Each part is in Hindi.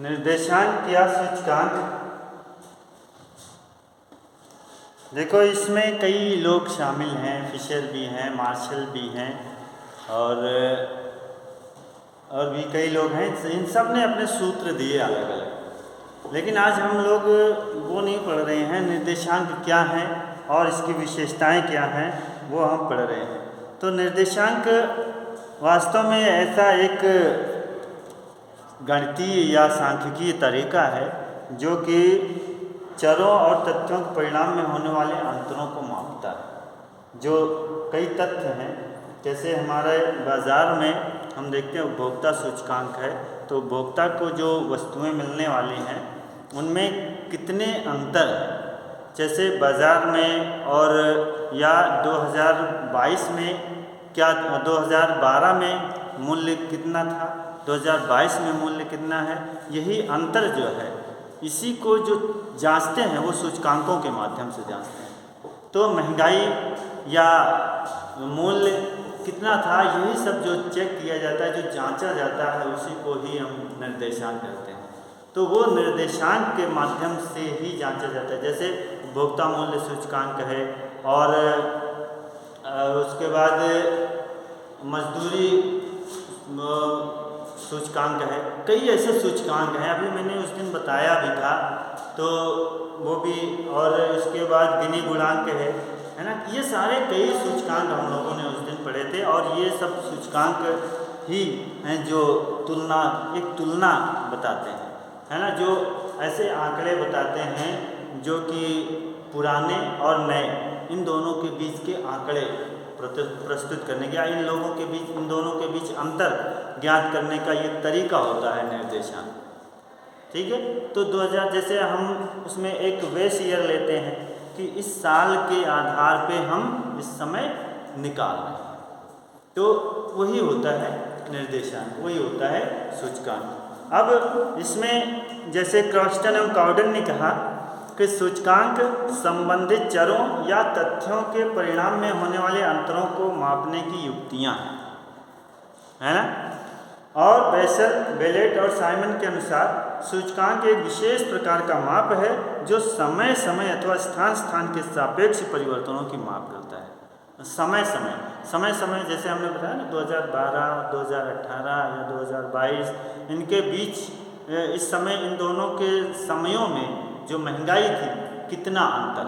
निर्देशांक या सूचकांक। देखो, इसमें कई लोग शामिल हैं, फिशर भी हैं, मार्शल भी हैं और भी कई लोग हैं। इन सब ने अपने सूत्र दिए अलग अलग, लेकिन आज हम लोग वो नहीं पढ़ रहे हैं। निर्देशांक क्या है और इसकी विशेषताएं क्या हैं वो हम पढ़ रहे हैं। तो निर्देशांक वास्तव में ऐसा एक गणितीय या सांख्यिकीय तरीका है जो कि चरों और तथ्यों के परिणाम में होने वाले अंतरों को मापता है। जो कई तथ्य हैं, जैसे हमारे बाज़ार में हम देखते हैं उपभोक्ता सूचकांक है, तो उपभोक्ता को जो वस्तुएं मिलने वाली हैं उनमें कितने अंतर हैं। जैसे बाज़ार में और या 2022 में क्या 2012 में मूल्य कितना था, 2022 में मूल्य कितना है, यही अंतर जो है इसी को जो जांचते हैं वो सूचकांकों के माध्यम से जांचते हैं। तो महंगाई या मूल्य कितना था, यही सब जो चेक किया जाता है, जो जांचा जाता है, उसी को ही हम निर्देशांक कहते हैं। तो वो निर्देशांक के माध्यम से ही जांचा जाता है। जैसे उपभोक्ता मूल्य सूचकांक है और उसके बाद मजदूरी सूचकांक है, कई ऐसे सूचकांक हैं। अभी मैंने उस दिन बताया भी था, तो वो भी, और इसके बाद गिनी गुणांक है ना। ये सारे कई सूचकांक हम लोगों ने उस दिन पढ़े थे और ये सब सूचकांक ही हैं जो एक तुलना बताते हैं, है ना। जो ऐसे आंकड़े बताते हैं जो कि पुराने और नए इन दोनों के बीच के आंकड़े प्रस्तुत करने का, इन लोगों के बीच, इन दोनों के बीच अंतर ज्ञात करने का ये तरीका होता है निर्देशांक। ठीक है। तो 2000 जैसे हम उसमें एक बेस ईयर लेते हैं कि इस साल के आधार पे हम इस समय निकाल रहे हैं, तो वही होता है निर्देशांक, वही होता है सूचकांक। अब इसमें जैसे क्रॉस्टन एवं काउडन ने कहा कि सूचकांक संबंधित चरों या तथ्यों के परिणाम में होने वाले अंतरों को मापने की युक्तियां हैं, है ना। और बेसल, बेलेट और साइमन के अनुसार सूचकांक एक विशेष प्रकार का माप है जो समय समय अथवा स्थान स्थान के सापेक्ष परिवर्तनों की माप करता है। समय समय जैसे हमने बताया ना, 2012, 2018 या 2022 इनके बीच, इस समय इन दोनों के समयों में जो महंगाई थी कितना अंतर,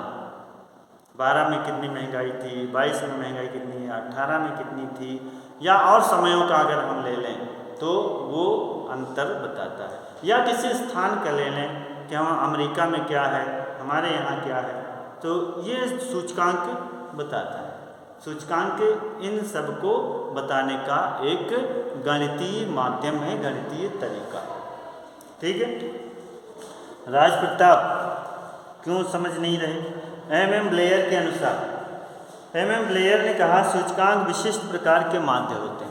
12 में कितनी महंगाई थी, 22 में महंगाई कितनी है, 18 में कितनी थी, या और समयों का अगर हम ले लें तो वो अंतर बताता है। या किसी स्थान का ले लें कि हम अमेरिका में क्या है, हमारे यहाँ क्या है, तो ये सूचकांक बताता है। सूचकांक इन सब को बताने का एक गणितीय माध्यम है, गणितीय तरीका। ठीक है। राज प्रताप क्यों समझ नहीं रहे। एम ब्लेयर के अनुसार, एम ब्लेयर ने कहा सूचकांक विशिष्ट प्रकार के माध्य होते हैं।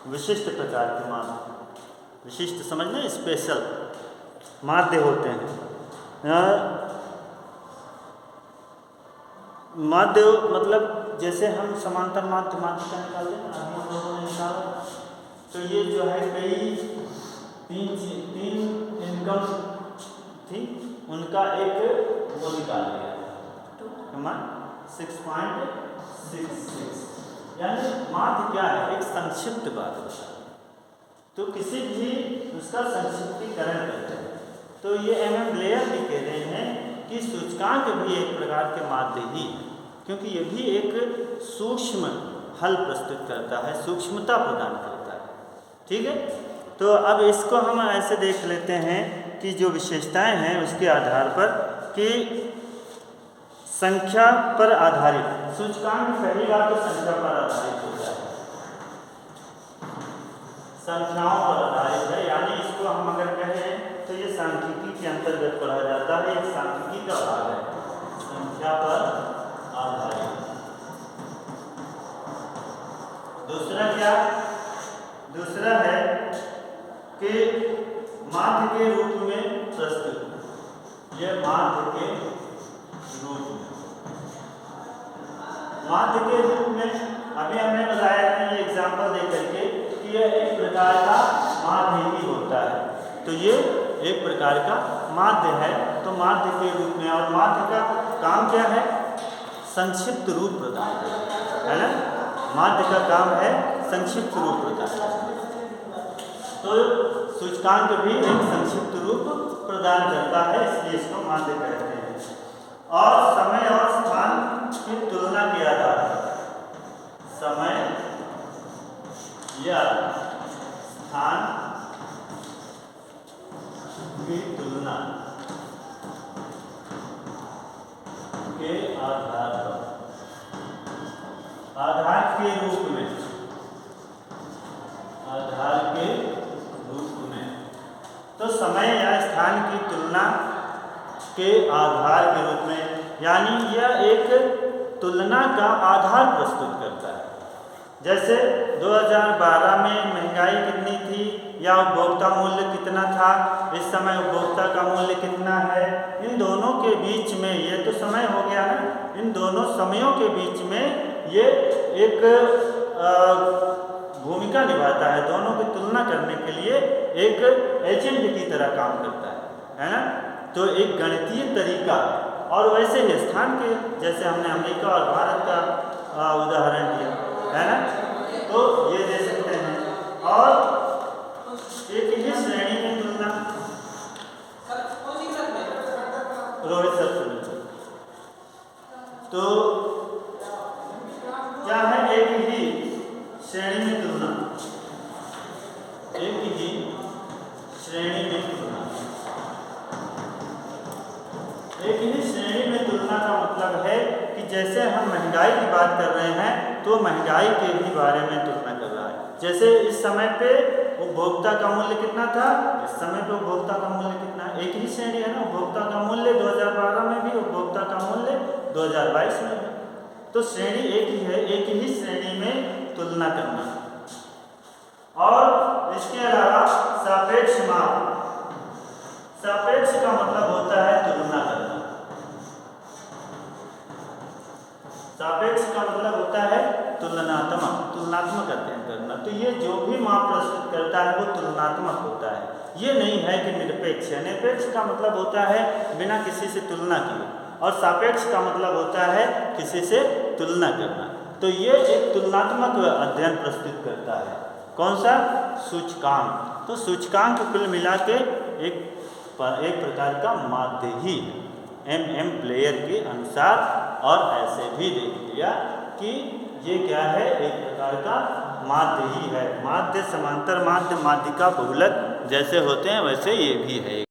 विशिष्ट प्रकार के माध्य, विशिष्ट समझना, स्पेशल माध्य होते हैं। माध्य मतलब जैसे हम समांतर माध्य का निकालते हैं, अभी हम लोगों ने निकाला, तो ये जो है कई तीन इनकम थी, उनका एक वो निकाल लिया, 6.66। यानी माध्य क्या है, एक संक्षिप्त बात होता है, तो किसी भी उसका संक्षिप्तीकरण करते हैं। तो ये एम ब्लेयर भी कह रहे हैं कि सूचकांक भी एक प्रकार के माध्य ही है, क्योंकि ये भी एक सूक्ष्म हल प्रस्तुत करता है, सूक्ष्मता प्रदान करता है। ठीक है। तो अब इसको हम ऐसे देख लेते हैं कि जो विशेषताएं हैं उसके आधार पर कि संख्या पर आधारित सूचकांक, पहली बात तो संख्या पर आधारित होता है, संख्याओं पर आधारित है। यानी इसको हम अगर कहें तो ये सांख्यिकी के अंतर्गत पढ़ा जाता है, एक सांख्यिकी का भाग है, संख्या पर आधारित। दूसरा क्या, दूसरा है कि माध्य के रूप में प्रस्तुत, यह माध्य के रूप में, माध्य के रूप में अभी हमने बताया था ये एग्जाम्पल दे करके कि यह एक प्रकार का माध्य ही होता है। तो ये एक प्रकार का माध्य है। तो माध्य के रूप में, और माध्य का काम क्या है? संक्षिप्त रूप प्रदान करना, है ना। माध्य का काम है संक्षिप्त रूप प्रदान करना। तो सूचकांक भी एक संक्षिप्त रूप प्रदान करता है, इसलिए इसको माध्य कहते हैं। और समय और स्थान की तुलना के आधार पर, समय या स्थान की तुलना के आधार पर, आधार के रूप में, आधार के रूप में, तो समय या स्थान की तुलना के आधार के रूप में, यानी यह एक तुलना का आधार प्रस्तुत करता है। जैसे 2012 में महंगाई कितनी थी या उपभोक्ता मूल्य कितना था, इस समय उपभोक्ता का मूल्य कितना है, इन दोनों के बीच में, ये तो समय हो गया ना, इन दोनों समयों के बीच में ये एक भूमिका निभाता है। दोनों की तुलना करने के लिए एक एजेंट की तरह काम करता है ना। तो एक गणितीय तरीका, और वैसे ही स्थान के, जैसे हमने अमेरिका और भारत का उदाहरण दिया, है ना, तो ये दे सकते हैं। और एक ही श्रेणी में तुलना, रोहित सर, तो क्या है? एक ही श्रेणी में तुलना, एक ही श्रेणी में तुलना, एक ही श्रेणी में तुलना का मतलब है कि जैसे हम महंगाई की बात कर रहे हैं तो महंगाई के भी बारे में तुलना कर रहा है। जैसे इस समय पे उपभोक्ता का मूल्य कितना था, इस समय पे उपभोक्ता का मूल्य कितना है, एक ही श्रेणी है ना। उपभोक्ता का मूल्य 2012 में भी, उपभोक्ता का मूल्य 2022 में भी, तो श्रेणी एक ही है, एक ही श्रेणी में तुलना करना। और इसके अलावा सापेक्ष माप, सापेक्ष का मतलब होता है तुलना करना, सापेक्ष का मतलब होता है तुलनात्मक, तुलनात्मक अध्ययन करना। तो ये जो भी माप प्रस्तुत करता है वो तुलनात्मक होता है, ये नहीं है कि निरपेक्ष है। निरपेक्ष का मतलब होता है बिना किसी से तुलना किए, और सापेक्ष का मतलब होता है किसी से तुलना करना। तो ये एक तुलनात्मक अध्ययन प्रस्तुत करता है। कौन सा? सूचकांक। तो सूचकांक कुल मिला के एक प्रकार का माध्य ही है, MM प्लेयर के अनुसार। और ऐसे भी देख लिया कि ये क्या है, एक प्रकार का माध्य ही है। माध्य, समांतर माध्य, माध्यिका, बहुलक जैसे होते हैं वैसे ये भी है।